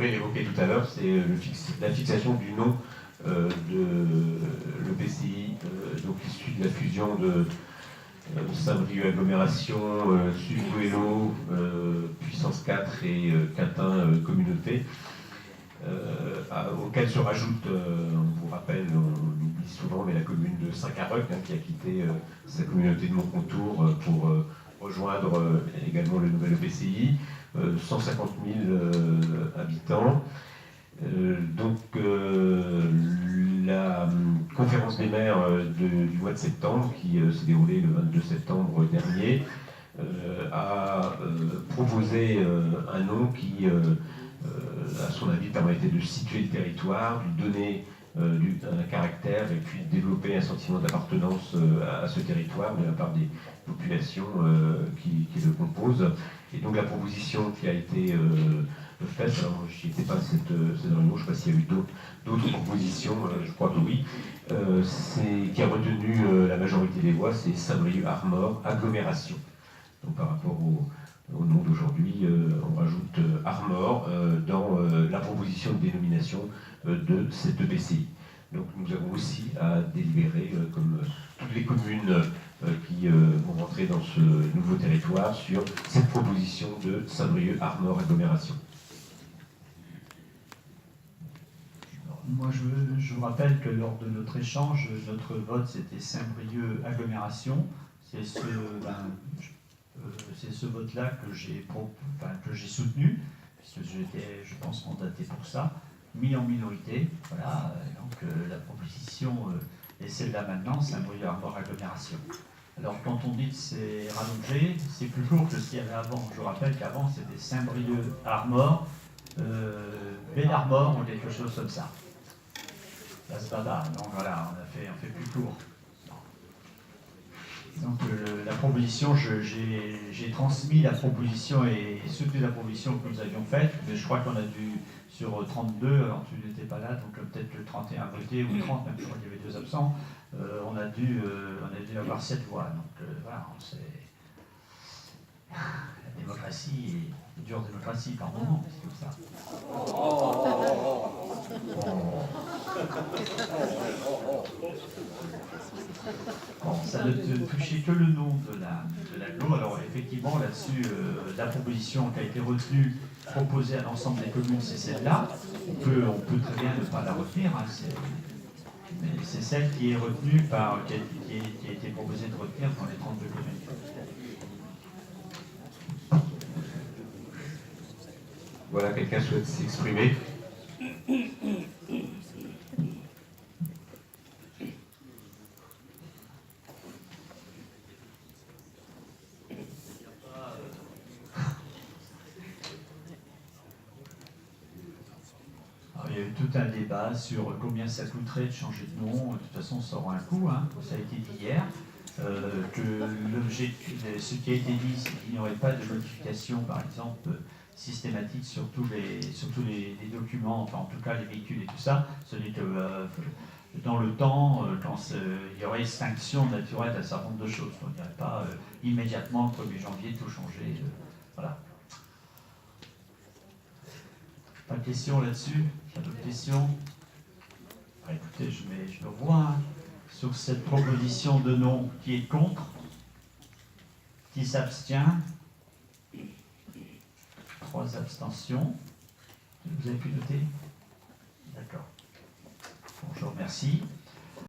André l'évoquait tout à l'heure, c'est la fixation du nom de l'EPCI, donc issu de la fusion de Saint-Brieuc Agglomération, Sud-Goëlo, Puissance 4 et Catin Communauté, auquel se rajoute, on vous rappelle, on oublie souvent, mais la commune de Saint-Carrec, qui a quitté sa communauté de Montcontour pour rejoindre également le nouvel EPCI, 150 000 habitants. Donc la conférence des maires du mois de septembre, qui s'est déroulée le 22 septembre dernier, a proposé un nom qui, à son avis, permettait de situer le territoire, de lui donner un caractère et puis de développer un sentiment d'appartenance à ce territoire de la part des populations qui le composent. Et donc la proposition qui a été faite, alors je n'y étais pas à cette réunion, je ne sais pas s'il y a eu d'autres propositions, je crois que oui, qui a retenu la majorité des voix, c'est Saint-Brieuc-Armor Agglomération. Donc par rapport au nom d'aujourd'hui, on rajoute Armor dans la proposition de dénomination de cette EPCI. Donc nous avons aussi à délibérer, comme toutes les communes qui vont rentrer dans ce nouveau territoire, sur cette proposition de Saint-Brieuc-Armor Agglomération. Moi, je vous rappelle que lors de notre échange, notre vote, c'était Saint-Brieuc Agglomération. C'est ce vote-là que j'ai soutenu, puisque j'étais, je pense, mandaté pour ça, mis en minorité. Voilà, donc la proposition est celle-là maintenant, Saint-Brieuc-Armor Agglomération. Alors, quand on dit que c'est rallongé, c'est plus lourd que ce qu'il y avait avant. Je vous rappelle qu'avant, c'était Saint-Brieuc-Armor, Bénarmor ou quelque chose comme ça. Là, c'est pas là. Donc voilà, on fait plus court. Donc la proposition, j'ai transmis la proposition et soutenu la proposition que nous avions faite, mais je crois qu'on a dû, sur 32, alors tu n'étais pas là, donc peut-être le 31 voté, ou 30, même je crois qu'il y avait 2 absents, on a dû avoir 7 voix. Donc voilà, la démocratie est une dure démocratie par moment, c'est comme ça. Bon, ça ne touchait que le nom de l'agglo. Alors effectivement, là-dessus, la proposition qui a été retenue, proposée à l'ensemble des communes, c'est celle-là. On peut très bien ne pas la retenir, hein, mais c'est celle qui est retenue qui a été proposée de retenir dans les 32 communes. Voilà, quelqu'un souhaite s'exprimer? Il y a eu tout un débat sur combien ça coûterait de changer de nom. De toute façon, ça aura un coût, hein. Ça a été dit hier. Ce qui a été dit, c'est qu'il n'y aurait pas de modification, par exemple, systématique sur tous les documents, enfin en tout cas les véhicules et tout ça. Ce n'est que dans le temps, quand il y aurait extinction naturelle d'un certain nombre de choses. On ne dirait pas immédiatement, le 1er janvier, tout changer. Voilà. Pas de questions là-dessus? Pas d'autres questions? Écoutez, je me vois hein, sur cette proposition de nom. Qui est contre? Qui s'abstient? 3 abstentions. Vous avez pu noter? D'accord. Bon, je vous remercie.